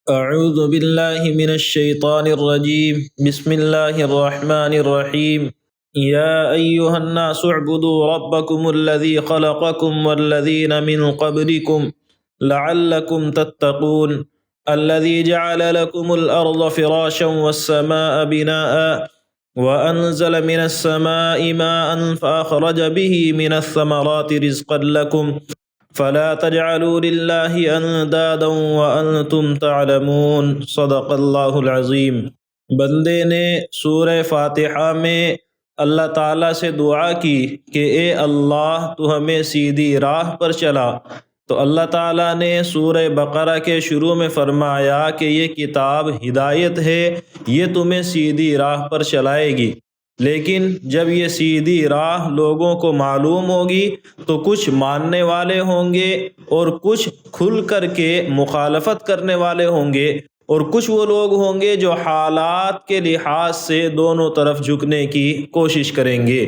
أعوذ بالله من الشيطان الرجيم بسم الله الرحمن الرحيم يا أيها الناس اعبدوا ربكم الذي خلقكم والذين من قبلكم لعلكم تتقون الذي جعل لكم الأرض فراشا والسماء بناء وأنزل من السماء ماء فأخرج به من الثمرات رزقا لكم فلا تجعلوا لله اندادا وانتم تعلمون صدق اللہ العظیم۔ بندے نے سورہ فاتحہ میں اللہ تعالیٰ سے دعا کی کہ اے اللہ تو ہمیں سیدھی راہ پر چلا، تو اللہ تعالیٰ نے سورہ بقرہ کے شروع میں فرمایا کہ یہ کتاب ہدایت ہے، یہ تمہیں سیدھی راہ پر چلائے گی۔ لیکن جب یہ سیدھی راہ لوگوں کو معلوم ہوگی تو کچھ ماننے والے ہوں گے اور کچھ کھل کر کے مخالفت کرنے والے ہوں گے، اور کچھ وہ لوگ ہوں گے جو حالات کے لحاظ سے دونوں طرف جھکنے کی کوشش کریں گے۔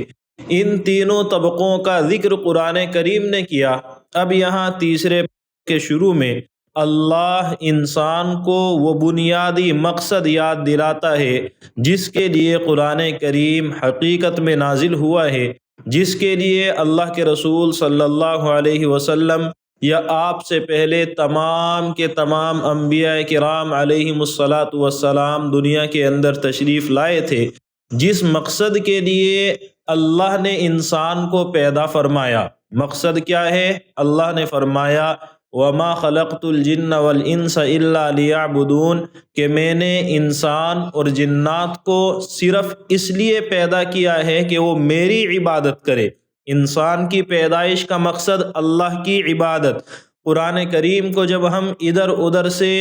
ان تینوں طبقوں کا ذکر قرآن کریم نے کیا۔ اب یہاں تیسرے کے شروع میں اللہ انسان کو وہ بنیادی مقصد یاد دلاتا ہے جس کے لیے قرآن کریم حقیقت میں نازل ہوا ہے، جس کے لیے اللہ کے رسول صلی اللہ علیہ وسلم یا آپ سے پہلے تمام کے تمام انبیاء کرام علیہم الصلاۃ والسلام دنیا کے اندر تشریف لائے تھے۔ جس مقصد کے لیے اللہ نے انسان کو پیدا فرمایا، مقصد کیا ہے؟ اللہ نے فرمایا وَمَا خَلَقْتُ الْجِنَّ وَالْإِنسَ إِلَّا لِيَعْبُدُونَ، کہ میں نے انسان اور جنات کو صرف اس لیے پیدا کیا ہے کہ وہ میری عبادت کرے۔ انسان کی پیدائش کا مقصد اللہ کی عبادت۔ قرآن کریم کو جب ہم ادھر ادھر سے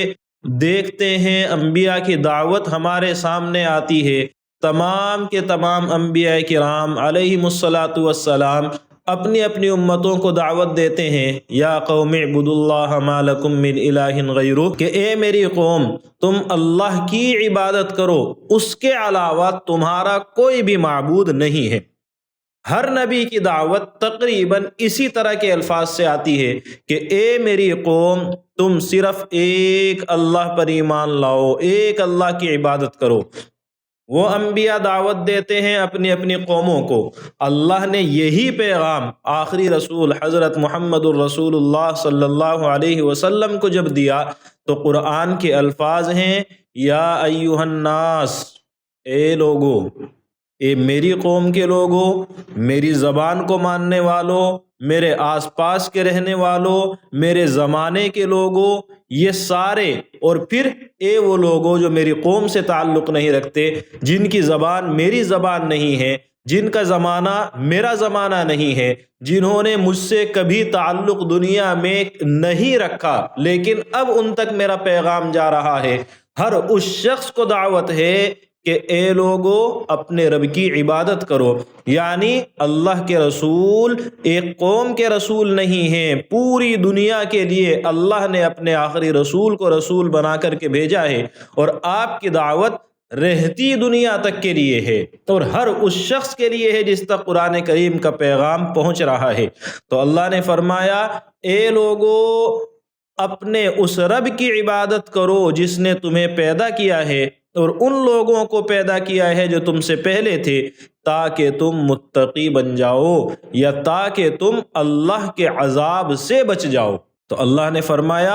دیکھتے ہیں، انبیاء کی دعوت ہمارے سامنے آتی ہے، تمام کے تمام انبیاء کرام علیہم الصلاۃ والسلام اپنی اپنی امتوں کو دعوت دیتے ہیں، یا قوم اعبدوا اللہ ما لکم من الہ غیرہ، کہ اے میری قوم تم اللہ کی عبادت کرو، اس کے علاوہ تمہارا کوئی بھی معبود نہیں ہے۔ ہر نبی کی دعوت تقریباً اسی طرح کے الفاظ سے آتی ہے کہ اے میری قوم تم صرف ایک اللہ پر ایمان لاؤ، ایک اللہ کی عبادت کرو۔ وہ انبیاء دعوت دیتے ہیں اپنی اپنی قوموں کو۔ اللہ نے یہی پیغام آخری رسول حضرت محمد الرسول اللہ صلی اللہ علیہ وسلم کو جب دیا تو قرآن کے الفاظ ہیں یا ایھا الناس، اے لوگو، اے میری قوم کے لوگوں، میری زبان کو ماننے والوں، میرے آس پاس کے رہنے والوں، میرے زمانے کے لوگوں، یہ سارے، اور پھر اے وہ لوگوں جو میری قوم سے تعلق نہیں رکھتے، جن کی زبان میری زبان نہیں ہے، جن کا زمانہ میرا زمانہ نہیں ہے، جنہوں نے مجھ سے کبھی تعلق دنیا میں نہیں رکھا لیکن اب ان تک میرا پیغام جا رہا ہے۔ ہر اس شخص کو دعوت ہے کہ اے لوگو اپنے رب کی عبادت کرو۔ یعنی اللہ کے رسول ایک قوم کے رسول نہیں ہیں، پوری دنیا کے لیے اللہ نے اپنے آخری رسول کو رسول بنا کر کے بھیجا ہے، اور آپ کی دعوت رہتی دنیا تک کے لیے ہے، اور ہر اس شخص کے لیے ہے جس تک قرآن کریم کا پیغام پہنچ رہا ہے۔ تو اللہ نے فرمایا اے لوگو اپنے اس رب کی عبادت کرو جس نے تمہیں پیدا کیا ہے اور ان لوگوں کو پیدا کیا ہے جو تم سے پہلے تھے، تاکہ تم متقی بن جاؤ، یا تاکہ تم اللہ کے عذاب سے بچ جاؤ۔ تو اللہ نے فرمایا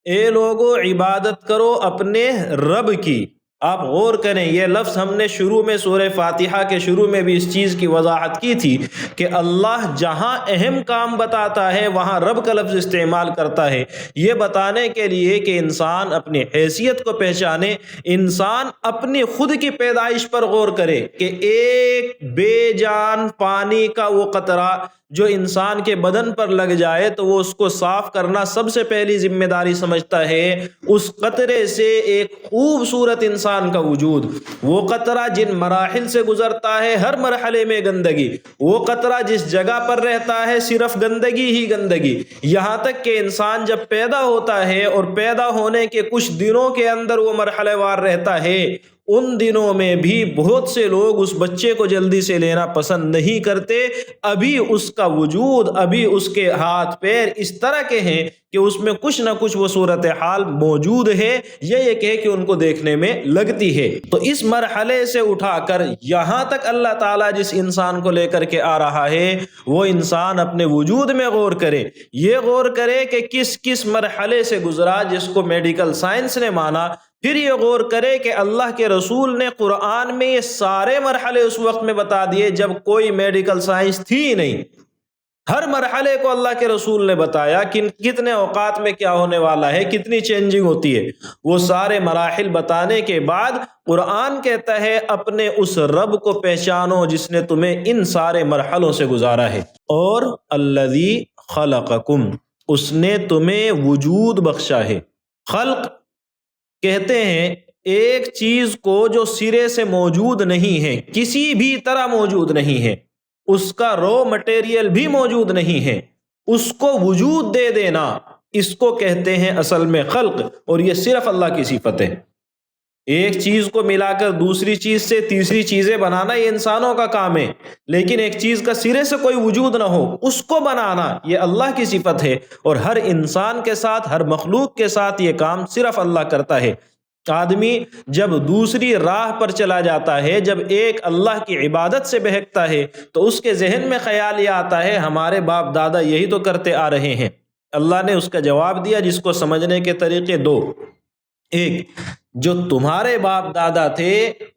اے لوگو عبادت کرو اپنے رب کی۔ آپ غور کریں، یہ لفظ ہم نے شروع میں سورہ فاتحہ کے شروع میں بھی اس چیز کی وضاحت کی تھی کہ اللہ جہاں اہم کام بتاتا ہے وہاں رب کا لفظ استعمال کرتا ہے، یہ بتانے کے لیے کہ انسان اپنی حیثیت کو پہچانے، انسان اپنی خود کی پیدائش پر غور کرے کہ ایک بے جان پانی کا وہ قطرہ جو انسان کے بدن پر لگ جائے تو وہ اس کو صاف کرنا سب سے پہلی ذمہ داری سمجھتا ہے۔ اس قطرے سے ایک خوبصورت انسان کا وجود، وہ قطرہ جن مراحل سے گزرتا ہے، ہر مرحلے میں گندگی، وہ قطرہ جس جگہ پر رہتا ہے صرف گندگی ہی گندگی، یہاں تک کہ انسان جب پیدا ہوتا ہے اور پیدا ہونے کے کچھ دنوں کے اندر وہ مرحلہ وار رہتا ہے، ان دنوں میں بھی بہت سے لوگ اس بچے کو جلدی سے لینا پسند نہیں کرتے، ابھی اس کا وجود، ابھی اس کے ہاتھ پیر اس طرح کے ہیں کہ اس میں کچھ نہ کچھ وہ صورتحال موجود ہے، یہ کہ ان کو دیکھنے میں لگتی ہے۔ تو اس مرحلے سے اٹھا کر یہاں تک اللہ تعالیٰ جس انسان کو لے کر کے آ رہا ہے، وہ انسان اپنے وجود میں غور کرے، یہ غور کرے کہ کس کس مرحلے سے گزرا جس کو میڈیکل سائنس نے مانا، پھر یہ غور کرے کہ اللہ کے رسول نے قرآن میں یہ سارے مرحلے اس وقت میں بتا دیے جب کوئی میڈیکل سائنس تھی ہی نہیں۔ ہر مرحلے کو اللہ کے رسول نے بتایا کہ کتنے اوقات میں کیا ہونے والا ہے، کتنی چینجنگ ہوتی ہے۔ وہ سارے مراحل بتانے کے بعد قرآن کہتا ہے اپنے اس رب کو پہچانو جس نے تمہیں ان سارے مرحلوں سے گزارا ہے، اور الذی خلقکم، اس نے تمہیں وجود بخشا ہے۔ خلق کہتے ہیں ایک چیز کو جو سرے سے موجود نہیں ہے، کسی بھی طرح موجود نہیں ہے، اس کا رو مٹیریل بھی موجود نہیں ہے، اس کو وجود دے دینا، اس کو کہتے ہیں اصل میں خلق، اور یہ صرف اللہ کی صفت ہے۔ ایک چیز کو ملا کر دوسری چیز سے تیسری چیزیں بنانا یہ انسانوں کا کام ہے، لیکن ایک چیز کا سرے سے کوئی وجود نہ ہو اس کو بنانا یہ اللہ کی صفت ہے، اور ہر انسان کے ساتھ، ہر مخلوق کے ساتھ یہ کام صرف اللہ کرتا ہے۔ آدمی جب دوسری راہ پر چلا جاتا ہے، جب ایک اللہ کی عبادت سے بہکتا ہے، تو اس کے ذہن میں خیال یہ آتا ہے ہمارے باپ دادا یہی تو کرتے آ رہے ہیں۔ اللہ نے اس کا جواب دیا جس کو سمجھنے کے طریقے دو۔ ایک، جو تمہارے باپ دادا تھے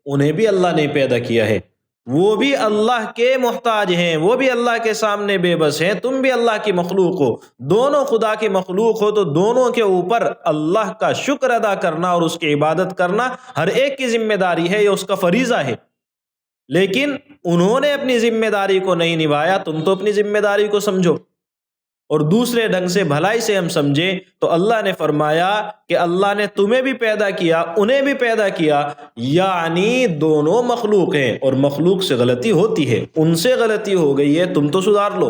انہیں بھی اللہ نے پیدا کیا ہے، وہ بھی اللہ کے محتاج ہیں، وہ بھی اللہ کے سامنے بے بس ہیں، تم بھی اللہ کی مخلوق ہو، دونوں خدا کی مخلوق ہو، تو دونوں کے اوپر اللہ کا شکر ادا کرنا اور اس کی عبادت کرنا ہر ایک کی ذمہ داری ہے، یہ اس کا فریضہ ہے۔ لیکن انہوں نے اپنی ذمہ داری کو نہیں نبھایا، تم تو اپنی ذمہ داری کو سمجھو اور دوسرے ڈھنگ سے بھلائی سے ہم سمجھیں تو اللہ نے فرمایا کہ اللہ نے تمہیں بھی پیدا کیا، انہیں بھی پیدا کیا، یعنی دونوں مخلوق ہیں، اور مخلوق سے غلطی ہوتی ہے، ان سے غلطی ہو گئی ہے، تم تو سدھار لو۔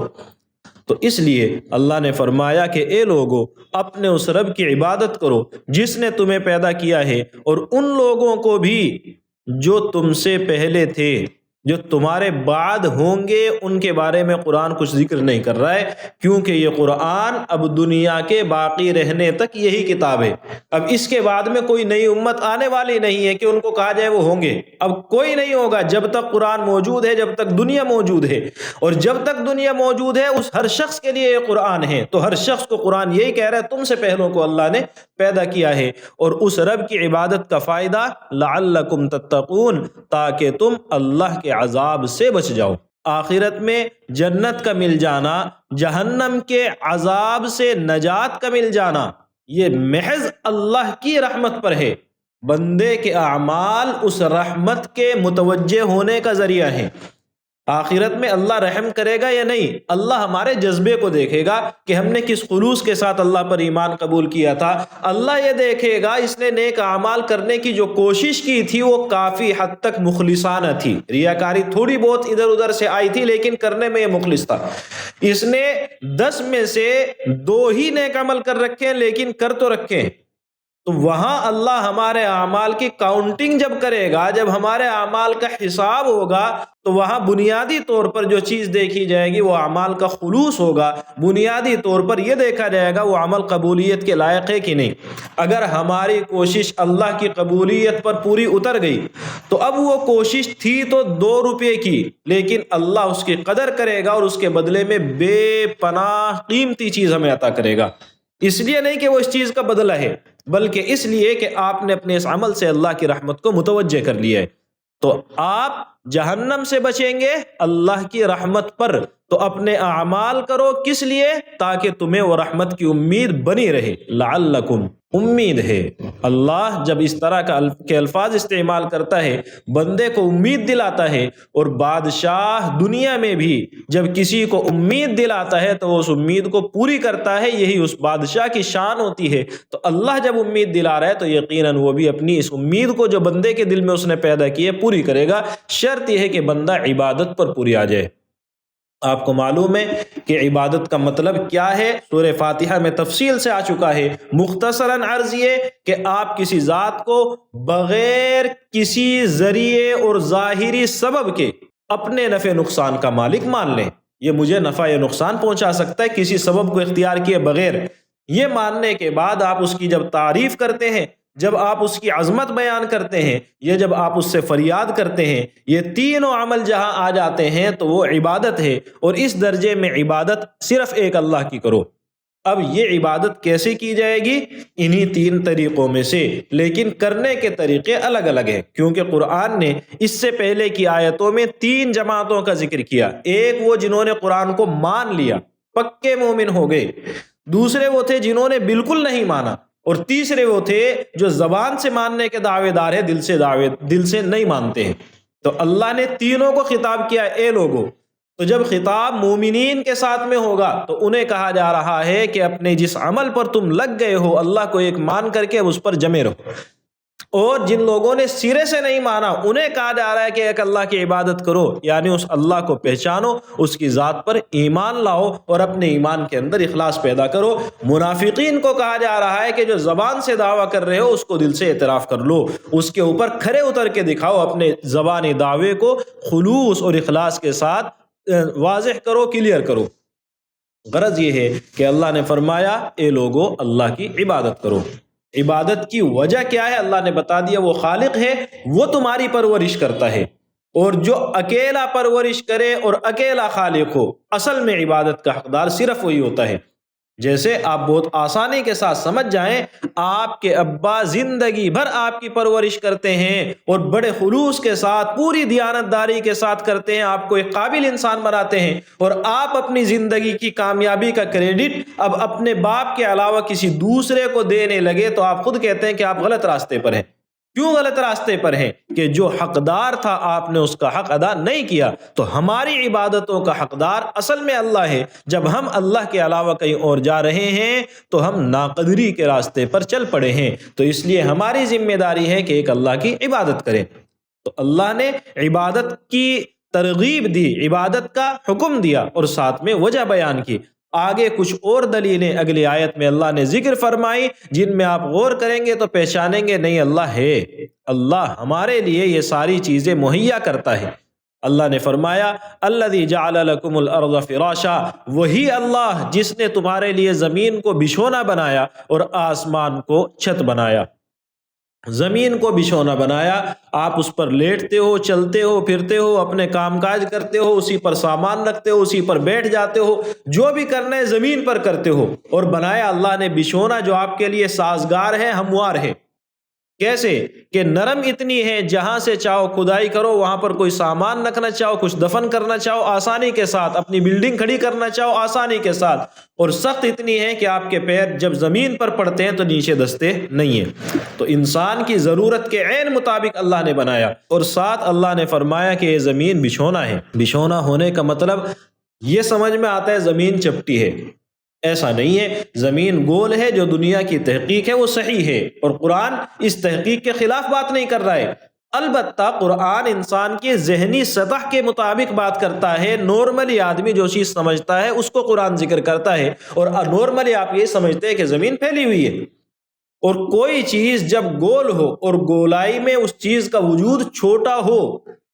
تو اس لیے اللہ نے فرمایا کہ اے لوگو اپنے اس رب کی عبادت کرو جس نے تمہیں پیدا کیا ہے، اور ان لوگوں کو بھی جو تم سے پہلے تھے، جو تمہارے بعد ہوں گے، ان کے بارے میں قرآن کچھ ذکر نہیں کر رہا ہے، کیونکہ یہ قرآن اب دنیا کے باقی رہنے تک یہی کتاب ہے۔ اب اس کے بعد میں کوئی نئی امت آنے والی نہیں ہے کہ ان کو کہا جائے وہ ہوں گے، اب کوئی نہیں ہوگا جب تک قرآن موجود ہے، جب تک دنیا موجود ہے، اور جب تک دنیا موجود ہے اس ہر شخص کے لیے یہ قرآن ہے، تو ہر شخص کو قرآن یہی کہہ رہا ہے تم سے پہلوں کو اللہ نے پیدا کیا ہے، اور اس رب کی عبادت کا فائدہ لعلکم تتقون، تاکہ تم اللہ کے عذاب سے بچ جاؤ، آخرت میں جنت کا مل جانا، جہنم کے عذاب سے نجات کا مل جانا، یہ محض اللہ کی رحمت پر ہے۔ بندے کے اعمال اس رحمت کے متوجہ ہونے کا ذریعہ ہے۔ آخرت میں اللہ رحم کرے گا یا نہیں، اللہ ہمارے جذبے کو دیکھے گا کہ ہم نے کس خلوص کے ساتھ اللہ پر ایمان قبول کیا تھا، اللہ یہ دیکھے گا اس نے نیک اعمال کرنے کی جو کوشش کی تھی وہ کافی حد تک مخلصانہ تھی، ریاکاری تھوڑی بہت ادھر ادھر سے آئی تھی لیکن کرنے میں یہ مخلص تھا، اس نے 10 میں سے 2 ہی نیک عمل کر رکھے ہیں لیکن کر تو رکھے ہیں۔ تو وہاں اللہ ہمارے اعمال کی کاؤنٹنگ جب کرے گا، جب ہمارے اعمال کا حساب ہوگا، تو وہاں بنیادی طور پر جو چیز دیکھی جائے گی وہ اعمال کا خلوص ہوگا، بنیادی طور پر یہ دیکھا جائے گا وہ عمل قبولیت کے لائق ہے کہ نہیں۔ اگر ہماری کوشش اللہ کی قبولیت پر پوری اتر گئی تو اب وہ کوشش تھی تو 2 روپے کی، لیکن اللہ اس کی قدر کرے گا اور اس کے بدلے میں بے پناہ قیمتی چیز ہمیں عطا کرے گا، اس لیے نہیں کہ وہ اس چیز کا بدلہ ہے، بلکہ اس لیے کہ آپ نے اپنے اس عمل سے اللہ کی رحمت کو متوجہ کر لیا ہے۔ تو آپ جہنم سے بچیں گے اللہ کی رحمت پر، تو اپنے اعمال کرو کس لیے؟ تاکہ تمہیں وہ رحمت کی امید بنی رہے، لعلکم، امید ہے۔ اللہ جب اس طرح کے الفاظ استعمال کرتا ہے بندے کو امید دلاتا ہے، اور بادشاہ دنیا میں بھی جب کسی کو امید دلاتا ہے تو وہ اس امید کو پوری کرتا ہے، یہی اس بادشاہ کی شان ہوتی ہے۔ تو اللہ جب امید دلا رہا ہے تو یقیناً وہ بھی اپنی اس امید کو جو بندے کے دل میں اس نے پیدا کی ہے پوری کرے گا، شرط یہ ہے کہ بندہ عبادت پر پوری آ جائے۔ آپ کو معلوم ہے کہ عبادت کا مطلب کیا ہے، سورہ فاتحہ میں تفصیل سے آ چکا ہے۔ مختصراً عرض یہ کہ آپ کسی ذات کو بغیر کسی ذریعے اور ظاہری سبب کے اپنے نفع نقصان کا مالک مان لیں۔ یہ مجھے نفع یا نقصان پہنچا سکتا ہے کسی سبب کو اختیار کیے بغیر۔ یہ ماننے کے بعد آپ اس کی جب تعریف کرتے ہیں، جب آپ اس کی عظمت بیان کرتے ہیں، یا جب آپ اس سے فریاد کرتے ہیں، یہ تینوں عمل جہاں آ جاتے ہیں تو وہ عبادت ہے، اور اس درجے میں عبادت صرف ایک اللہ کی کرو۔ اب یہ عبادت کیسے کی جائے گی؟ انہی تین طریقوں میں سے، لیکن کرنے کے طریقے الگ الگ ہیں، کیونکہ قرآن نے اس سے پہلے کی آیتوں میں تین جماعتوں کا ذکر کیا۔ ایک وہ جنہوں نے قرآن کو مان لیا، پکے مومن ہو گئے، دوسرے وہ تھے جنہوں نے بالکل نہیں مانا، اور تیسرے وہ تھے جو زبان سے ماننے کے دعوے دار ہیں، دل سے نہیں مانتے ہیں۔ تو اللہ نے تینوں کو خطاب کیا، اے لوگو۔ تو جب خطاب مومنین کے ساتھ میں ہوگا تو انہیں کہا جا رہا ہے کہ اپنے جس عمل پر تم لگ گئے ہو اللہ کو ایک مان کر کے اس پر جمے رہو، اور جن لوگوں نے سرے سے نہیں مانا انہیں کہا جا رہا ہے کہ ایک اللہ کی عبادت کرو، یعنی اس اللہ کو پہچانو، اس کی ذات پر ایمان لاؤ اور اپنے ایمان کے اندر اخلاص پیدا کرو۔ منافقین کو کہا جا رہا ہے کہ جو زبان سے دعویٰ کر رہے ہو اس کو دل سے اعتراف کر لو، اس کے اوپر کھرے اتر کے دکھاؤ، اپنے زبانی دعوے کو خلوص اور اخلاص کے ساتھ واضح کرو، کلیئر کرو۔ غرض یہ ہے کہ اللہ نے فرمایا اے لوگو اللہ کی عبادت کرو۔ عبادت کی وجہ کیا ہے؟ اللہ نے بتا دیا، وہ خالق ہے، وہ تمہاری پرورش کرتا ہے، اور جو اکیلا پرورش کرے اور اکیلا خالق ہو، اصل میں عبادت کا حقدار صرف وہی ہوتا ہے۔ جیسے آپ بہت آسانی کے ساتھ سمجھ جائیں، آپ کے ابا زندگی بھر آپ کی پرورش کرتے ہیں اور بڑے خلوص کے ساتھ پوری دیانتداری کے ساتھ کرتے ہیں، آپ کو ایک قابل انسان بناتے ہیں، اور آپ اپنی زندگی کی کامیابی کا کریڈٹ اب اپنے باپ کے علاوہ کسی دوسرے کو دینے لگے تو آپ خود کہتے ہیں کہ آپ غلط راستے پر ہیں۔ کیوں غلط راستے پر ہیں؟ کہ جو حقدار تھا آپ نے اس کا حق ادا نہیں کیا۔ تو ہماری عبادتوں کا حقدار اصل میں اللہ ہے۔ جب ہم اللہ کے علاوہ کہیں اور جا رہے ہیں تو ہم ناقدری کے راستے پر چل پڑے ہیں۔ تو اس لیے ہماری ذمہ داری ہے کہ ایک اللہ کی عبادت کریں۔ تو اللہ نے عبادت کی ترغیب دی، عبادت کا حکم دیا، اور ساتھ میں وجہ بیان کی۔ آگے کچھ اور دلیلیں اگلی آیت میں اللہ نے ذکر فرمائی، جن میں آپ غور کریں گے تو پہچانیں گے نہیں اللہ ہے، اللہ ہمارے لیے یہ ساری چیزیں مہیا کرتا ہے۔ اللہ نے فرمایا الذی جعل لکم الارض فراشا، وہی اللہ جس نے تمہارے لیے زمین کو بچھونا بنایا اور آسمان کو چھت بنایا۔ زمین کو بچھونا بنایا، آپ اس پر لیٹتے ہو، چلتے ہو، پھرتے ہو، اپنے کام کاج کرتے ہو، اسی پر سامان رکھتے ہو، اسی پر بیٹھ جاتے ہو، جو بھی کرنا ہے زمین پر کرتے ہو۔ اور بنایا اللہ نے بچھونا جو آپ کے لیے سازگار ہے، ہموار ہے۔ کیسے کہ نرم اتنی ہے، جہاں سے چاہو کھدائی کرو، وہاں پر کوئی سامان رکھنا چاہو، کچھ دفن کرنا چاہو آسانی کے ساتھ، اپنی بلڈنگ کھڑی کرنا چاہو آسانی کے ساتھ، اور سخت اتنی ہے کہ آپ کے پیر جب زمین پر پڑتے ہیں تو نیچے دستے نہیں ہیں۔ تو انسان کی ضرورت کے عین مطابق اللہ نے بنایا، اور ساتھ اللہ نے فرمایا کہ یہ زمین بچھونا ہے۔ بچھونا ہونے کا مطلب یہ سمجھ میں آتا ہے زمین چپٹی ہے، ایسا نہیں ہے۔ زمین گول ہے، جو دنیا کی تحقیق ہے وہ صحیح ہے، اور قرآن اس تحقیق کے خلاف بات نہیں کر رہا ہے۔ البتہ قرآن انسان کی ذہنی سطح کے مطابق بات کرتا ہے۔ نارملی آدمی جو چیز سمجھتا ہے اس کو قرآن ذکر کرتا ہے، اور نارملی آپ یہ سمجھتے ہیں کہ زمین پھیلی ہوئی ہے۔ اور کوئی چیز جب گول ہو اور گولائی میں اس چیز کا وجود چھوٹا ہو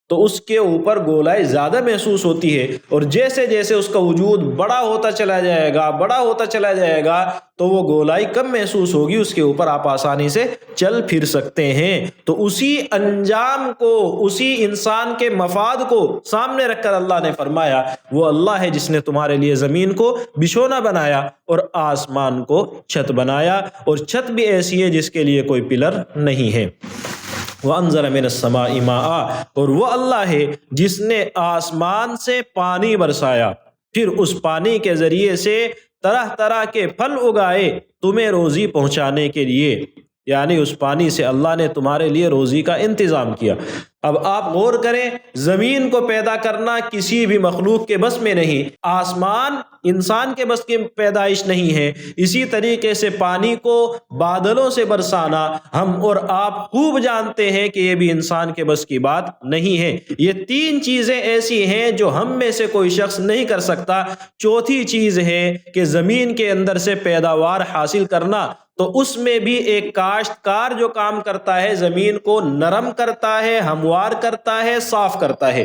تو اس کے اوپر گولائی زیادہ محسوس ہوتی ہے، اور جیسے جیسے اس کا وجود بڑا ہوتا چلا جائے گا، بڑا ہوتا چلا جائے گا، تو وہ گولائی کم محسوس ہوگی، اس کے اوپر آپ آسانی سے چل پھر سکتے ہیں۔ تو اسی انجام کو، اسی انسان کے مفاد کو سامنے رکھ کر اللہ نے فرمایا وہ اللہ ہے جس نے تمہارے لیے زمین کو بچھونا بنایا اور آسمان کو چھت بنایا، اور چھت بھی ایسی ہے جس کے لیے کوئی پلر نہیں ہے۔ وَأَنزَلَ مِنَ السَّمَاءِ مَاءً، اور وہ اللہ ہے جس نے آسمان سے پانی برسایا، پھر اس پانی کے ذریعے سے طرح طرح کے پھل اگائے تمہیں روزی پہنچانے کے لیے۔ یعنی اس پانی سے اللہ نے تمہارے لیے روزی کا انتظام کیا۔ اب آپ غور کریں، زمین کو پیدا کرنا کسی بھی مخلوق کے بس میں نہیں، آسمان انسان کے بس کی پیدائش نہیں ہے، اسی طریقے سے پانی کو بادلوں سے برسانا ہم اور آپ خوب جانتے ہیں کہ یہ بھی انسان کے بس کی بات نہیں ہے۔ یہ تین چیزیں ایسی ہیں جو ہم میں سے کوئی شخص نہیں کر سکتا۔ چوتھی چیز ہے کہ زمین کے اندر سے پیداوار حاصل کرنا، تو اس میں بھی ایک کاشتکار جو کام کرتا ہے، زمین کو نرم کرتا ہے، ہموار کرتا ہے، صاف کرتا ہے،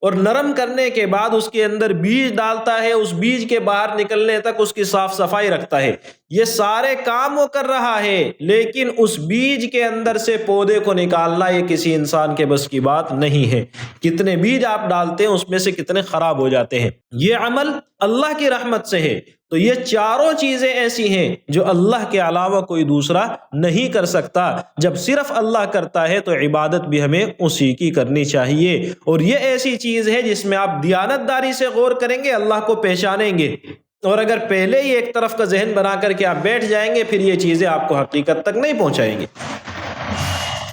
اور نرم کرنے کے بعد اس کے اندر بیج ڈالتا ہے، اس بیج کے باہر نکلنے تک اس کی صاف صفائی رکھتا ہے۔ یہ سارے کام وہ کر رہا ہے، لیکن اس بیج کے اندر سے پودے کو نکالنا یہ کسی انسان کے بس کی بات نہیں ہے۔ کتنے بیج آپ ڈالتے ہیں، اس میں سے کتنے خراب ہو جاتے ہیں۔ یہ عمل اللہ کی رحمت سے ہے۔ تو یہ چاروں چیزیں ایسی ہیں جو اللہ کے علاوہ کوئی دوسرا نہیں کر سکتا۔ جب صرف اللہ کرتا ہے تو عبادت بھی ہمیں اسی کی کرنی چاہیے، اور یہ ایسی چیز ہے جس میں آپ دیانت داری سے غور کریں گے، اللہ کو پہچانیں گے، اور اگر پہلے ہی ایک طرف کا ذہن بنا کر کے آپ بیٹھ جائیں گے، پھر یہ چیزیں آپ کو حقیقت تک نہیں پہنچائیں گے۔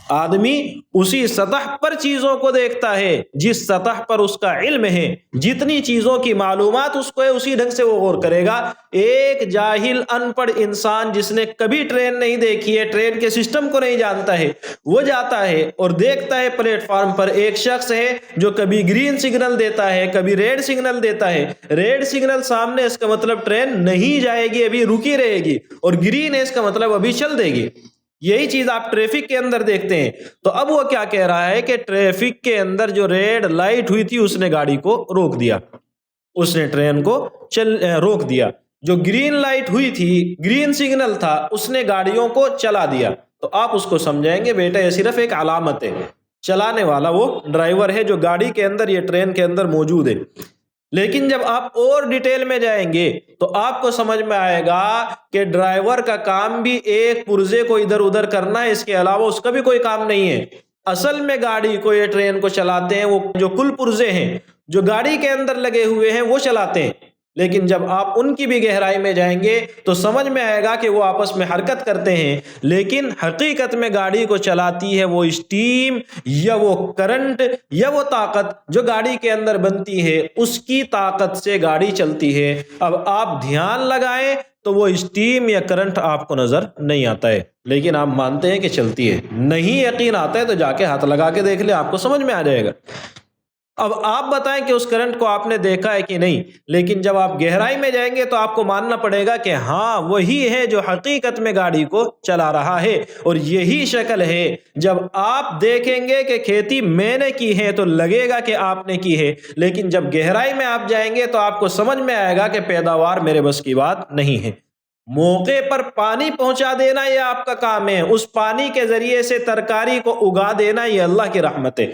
آدمی اسی سطح پر چیزوں کو دیکھتا ہے جس سطح پر اس کا علم ہے، جتنی چیزوں کی معلومات اس کو ہے اسی ڈھنگ سے وہ غور کرے گا۔ ایک جاہل ان پڑھ انسان جس نے کبھی ٹرین نہیں دیکھی ہے، ٹرین کے سسٹم کو نہیں جانتا ہے، وہ جاتا ہے اور دیکھتا ہے پلیٹ فارم پر ایک شخص ہے جو کبھی گرین سگنل دیتا ہے، کبھی ریڈ سگنل دیتا ہے۔ ریڈ سگنل سامنے، اس کا مطلب ٹرین نہیں جائے گی، ابھی رکی رہے گی، اور گرین ہے، اس کا مطلب ابھی چل دے گی۔ یہی چیز آپ ٹریفک کے اندر دیکھتے ہیں۔ تو اب وہ کیا کہہ رہا ہے کہ ٹریفک کے اندر جو ریڈ لائٹ ہوئی تھی اس نے گاڑی کو روک دیا، اس نے ٹرین کو روک دیا۔ جو گرین لائٹ ہوئی تھی، گرین سگنل تھا، اس نے گاڑیوں کو چلا دیا۔ تو آپ اس کو سمجھائیں گے بیٹا یہ صرف ایک علامت ہے، چلانے والا وہ ڈرائیور ہے جو گاڑی کے اندر، یہ ٹرین کے اندر موجود ہے۔ لیکن جب آپ اور ڈیٹیل میں جائیں گے تو آپ کو سمجھ میں آئے گا کہ ڈرائیور کا کام بھی ایک پرزے کو ادھر ادھر کرنا ہے، اس کے علاوہ اس کا بھی کوئی کام نہیں ہے۔ اصل میں گاڑی کو، یہ ٹرین کو چلاتے ہیں وہ جو کل پرزے ہیں جو گاڑی کے اندر لگے ہوئے ہیں وہ چلاتے ہیں۔ لیکن جب آپ ان کی بھی گہرائی میں جائیں گے تو سمجھ میں آئے گا کہ وہ آپس میں حرکت کرتے ہیں، لیکن حقیقت میں گاڑی کو چلاتی ہے وہ اسٹیم یا وہ کرنٹ یا وہ طاقت جو گاڑی کے اندر بنتی ہے، اس کی طاقت سے گاڑی چلتی ہے۔ اب آپ دھیان لگائیں تو وہ اسٹیم یا کرنٹ آپ کو نظر نہیں آتا ہے، لیکن آپ مانتے ہیں کہ چلتی ہے۔ نہیں یقین آتا ہے تو جا کے ہاتھ لگا کے دیکھ لیں، آپ کو سمجھ میں آ جائے گا۔ اب آپ بتائیں کہ اس کرنٹ کو آپ نے دیکھا ہے کہ نہیں، لیکن جب آپ گہرائی میں جائیں گے تو آپ کو ماننا پڑے گا کہ ہاں وہی ہے جو حقیقت میں گاڑی کو چلا رہا ہے، اور یہی شکل ہے۔ جب آپ دیکھیں گے کہ کھیتی میں نے کی ہے تو لگے گا کہ آپ نے کی ہے، لیکن جب گہرائی میں آپ جائیں گے تو آپ کو سمجھ میں آئے گا کہ پیداوار میرے بس کی بات نہیں ہے۔ موقع پر پانی پہنچا دینا یہ آپ کا کام ہے، اس پانی کے ذریعے سے ترکاری کو اگا دینا یہ اللہ کی رحمت ہے۔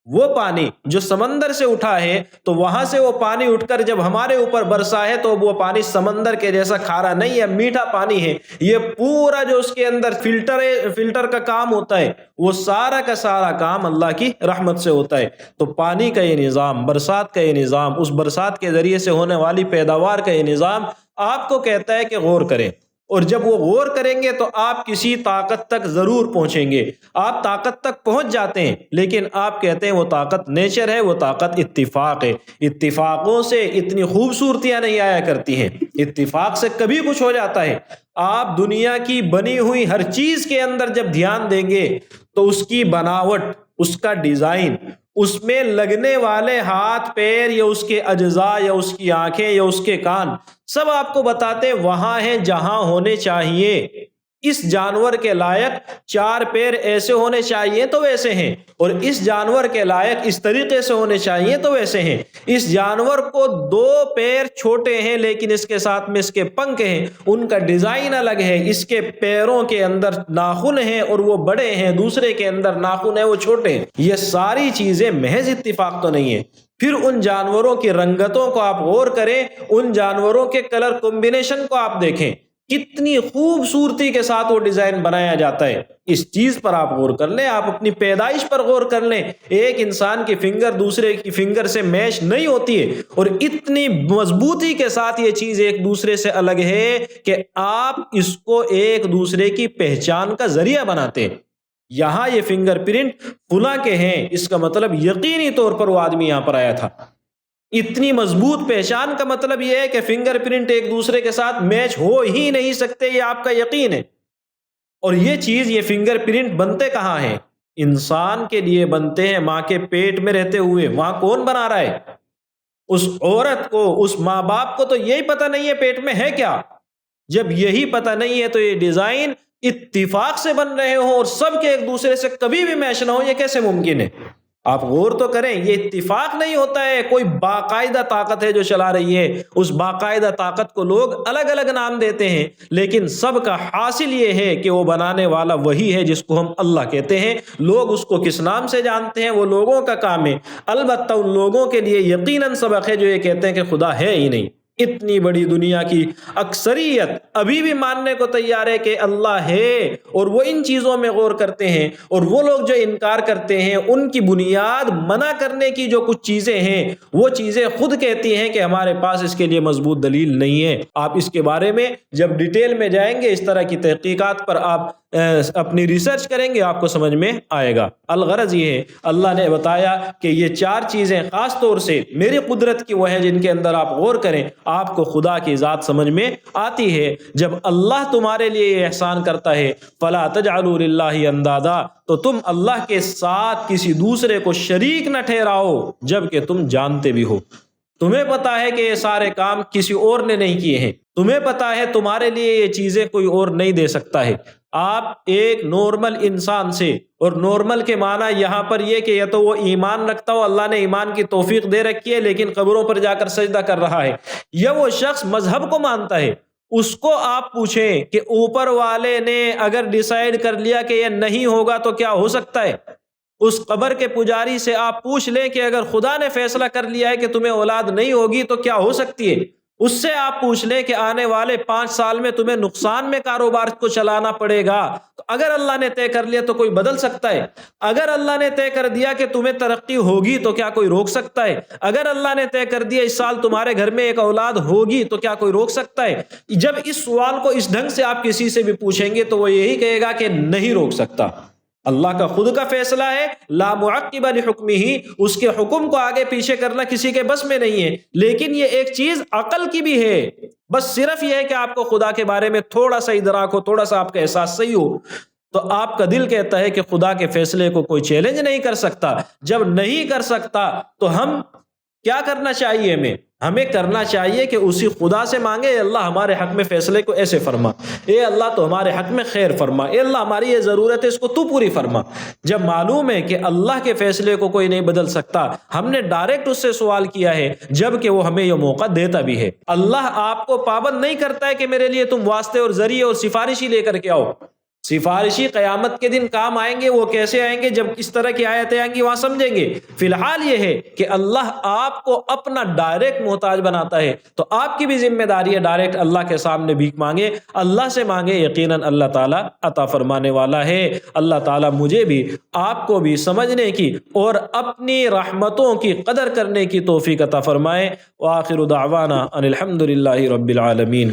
وہ پانی جو سمندر سے اٹھا ہے تو وہاں سے وہ پانی اٹھ کر جب ہمارے اوپر برسا ہے تو وہ پانی سمندر کے جیسا کھارا نہیں ہے، میٹھا پانی ہے۔ یہ پورا جو اس کے اندر فلٹر کا کام ہوتا ہے، وہ سارا کا سارا کام اللہ کی رحمت سے ہوتا ہے۔ تو پانی کا یہ نظام، برسات کا یہ نظام، اس برسات کے ذریعے سے ہونے والی پیداوار کا یہ نظام آپ کو کہتا ہے کہ غور کریں، اور جب وہ غور کریں گے تو آپ کسی طاقت تک ضرور پہنچیں گے۔ آپ طاقت تک پہنچ جاتے ہیں، لیکن آپ کہتے ہیں وہ طاقت نیچر ہے، وہ طاقت اتفاق ہے۔ اتفاقوں سے اتنی خوبصورتیاں نہیں آیا کرتی ہیں، اتفاق سے کبھی کچھ ہو جاتا ہے۔ آپ دنیا کی بنی ہوئی ہر چیز کے اندر جب دھیان دیں گے تو اس کی بناوٹ، اس کا ڈیزائن، اس میں لگنے والے ہاتھ پیر یا اس کے اجزاء یا اس کی آنکھیں یا اس کے کان، سب آپ کو بتاتے وہاں ہیں جہاں ہونے چاہیے۔ اس جانور کے لائق 4 پیر ایسے ہونے چاہیے تو ویسے ہیں، اور اس جانور کے لائق اس طریقے سے ہونے چاہیے تو ویسے ہیں۔ اس جانور کو 2 پیر چھوٹے ہیں لیکن اس کے ساتھ میں اس کے پنکھ ہیں، ان کا ڈیزائن الگ ہے۔ اس کے پیروں کے اندر ناخن ہیں اور وہ بڑے ہیں، دوسرے کے اندر ناخن ہیں وہ چھوٹے ہیں۔ یہ ساری چیزیں محض اتفاق تو نہیں ہے۔ پھر ان جانوروں کی رنگتوں کو آپ غور کریں، ان جانوروں کے کلر کمبینیشن کو آپ دیکھیں کتنی خوبصورتی کے ساتھ وہ ڈیزائن بنایا جاتا ہے، اس چیز پر آپ غور کر لیں، آپ اپنی پیدائش پر غور کر لیں۔ ایک انسان کی فنگر دوسرے کی فنگر سے میچ نہیں ہوتی ہے، اور اتنی مضبوطی کے ساتھ یہ چیز ایک دوسرے سے الگ ہے کہ آپ اس کو ایک دوسرے کی پہچان کا ذریعہ بناتے ہیں۔ یہاں یہ فنگر پرنٹ فلاں کے ہیں، اس کا مطلب یقینی طور پر وہ آدمی یہاں پر آیا تھا۔ اتنی مضبوط پہچان کا مطلب یہ ہے کہ فنگر پرنٹ ایک دوسرے کے ساتھ میچ ہو ہی نہیں سکتے، یہ آپ کا یقین ہے۔ اور یہ چیز، یہ فنگر پرنٹ بنتے کہاں ہیں؟ انسان کے لیے بنتے ہیں ماں کے پیٹ میں رہتے ہوئے۔ وہاں کون بنا رہا ہے؟ اس عورت کو، اس ماں باپ کو تو یہی پتہ نہیں ہے پیٹ میں ہے کیا۔ جب یہی پتہ نہیں ہے تو یہ ڈیزائن اتفاق سے بن رہے ہوں اور سب کے ایک دوسرے سے کبھی بھی میچ نہ ہو، یہ کیسے ممکن ہے؟ آپ غور تو کریں، یہ اتفاق نہیں ہوتا ہے، کوئی باقاعدہ طاقت ہے جو چلا رہی ہے۔ اس باقاعدہ طاقت کو لوگ الگ الگ نام دیتے ہیں، لیکن سب کا حاصل یہ ہے کہ وہ بنانے والا وہی ہے جس کو ہم اللہ کہتے ہیں۔ لوگ اس کو کس نام سے جانتے ہیں وہ لوگوں کا کام ہے، البتہ ان لوگوں کے لیے یقیناً سبق ہے جو یہ کہتے ہیں کہ خدا ہے ہی نہیں۔ اتنی بڑی دنیا کی اکثریت ابھی بھی ماننے کو تیار ہے کہ اللہ ہے، اور وہ ان چیزوں میں غور کرتے ہیں، اور وہ لوگ جو انکار کرتے ہیں ان کی بنیاد منع کرنے کی جو کچھ چیزیں ہیں، وہ چیزیں خود کہتی ہیں کہ ہمارے پاس اس کے لیے مضبوط دلیل نہیں ہے۔ آپ اس کے بارے میں جب ڈیٹیل میں جائیں گے، اس طرح کی تحقیقات پر آپ اپنی ریسرچ کریں گے، آپ کو سمجھ میں آئے گا۔ الغرض یہ ہے، اللہ نے بتایا کہ یہ چار چیزیں خاص طور سے میری قدرت کی وہ ہیں جن کے اندر آپ غور کریں، آپ کو خدا کی ذات سمجھ میں آتی ہے۔ جب اللہ تمہارے لیے یہ احسان کرتا ہے، فلا تجعلوا للہ اندادا، تو تم اللہ کے ساتھ کسی دوسرے کو شریک نہ ٹھہراؤ جبکہ تم جانتے بھی ہو۔ تمہیں پتا ہے کہ یہ سارے کام کسی اور نے نہیں کیے ہیں، تمہیں پتا ہے تمہارے لیے یہ چیزیں کوئی اور نہیں دے سکتا ہے۔ آپ ایک نارمل انسان سے، اور نارمل کے معنی یہاں پر یہ کہ یا تو وہ ایمان رکھتا ہو، اللہ نے ایمان کی توفیق دے رکھی ہے لیکن قبروں پر جا کر سجدہ کر رہا ہے، یا وہ شخص مذہب کو مانتا ہے، اس کو آپ پوچھیں کہ اوپر والے نے اگر ڈیسائیڈ کر لیا کہ یہ نہیں ہوگا تو کیا ہو سکتا ہے؟ اس قبر کے پجاری سے آپ پوچھ لیں کہ اگر خدا نے فیصلہ کر لیا ہے کہ تمہیں اولاد نہیں ہوگی تو کیا ہو سکتی ہے؟ اس سے آپ پوچھ لیں کہ آنے والے 5 سال میں تمہیں نقصان میں کاروبار کو چلانا پڑے گا، تو اگر اللہ نے طے کر لیا تو کوئی بدل سکتا ہے؟ اگر اللہ نے طے کر دیا کہ تمہیں ترقی ہوگی تو کیا کوئی روک سکتا ہے؟ اگر اللہ نے طے کر دیا اس سال تمہارے گھر میں ایک اولاد ہوگی تو کیا کوئی روک سکتا ہے؟ جب اس سوال کو اس ڈھنگ سے آپ کسی سے بھی پوچھیں گے تو وہ یہی کہے گا کہ نہیں روک سکتا۔ اللہ کا خود کا فیصلہ ہے، لا معقب لحکمہ، اس کے حکم کو آگے پیچھے کرنا کسی کے بس میں نہیں ہے۔ لیکن یہ ایک چیز عقل کی بھی ہے، بس صرف یہ ہے کہ آپ کو خدا کے بارے میں تھوڑا سا ادراک ہو، تھوڑا سا آپ کا احساس صحیح ہو، تو آپ کا دل کہتا ہے کہ خدا کے فیصلے کو کوئی چیلنج نہیں کر سکتا۔ جب نہیں کر سکتا تو ہم کیا کرنا چاہیے؟ ہمیں کرنا چاہیے کہ اسی خدا سے مانگے، اے اللہ ہمارے حق میں فیصلے کو ایسے فرما، اے اللہ تو ہمارے حق میں خیر فرما، اے اللہ ہماری یہ ضرورت ہے اس کو تو پوری فرما۔ جب معلوم ہے کہ اللہ کے فیصلے کو کوئی نہیں بدل سکتا، ہم نے ڈائریکٹ اس سے سوال کیا ہے جبکہ وہ ہمیں یہ موقع دیتا بھی ہے۔ اللہ آپ کو پابند نہیں کرتا ہے کہ میرے لیے تم واسطے اور ذریعے اور سفارشی لے کر کے آؤ۔ سفارشی قیامت کے دن کام آئیں گے، وہ کیسے آئیں گے؟ جب اس طرح کی آیتیں آئیں گی وہاں سمجھیں گے۔ فی الحال یہ ہے کہ اللہ آپ کو اپنا ڈائریکٹ محتاج بناتا ہے، تو آپ کی بھی ذمہ داری ہے ڈائریکٹ اللہ کے سامنے بھیک مانگے، اللہ سے مانگے، یقیناً اللہ تعالیٰ عطا فرمانے والا ہے۔ اللہ تعالیٰ مجھے بھی آپ کو بھی سمجھنے کی اور اپنی رحمتوں کی قدر کرنے کی توفیق عطا فرمائے۔ وآخر دعوانا ان الحمد للہ رب العالمین۔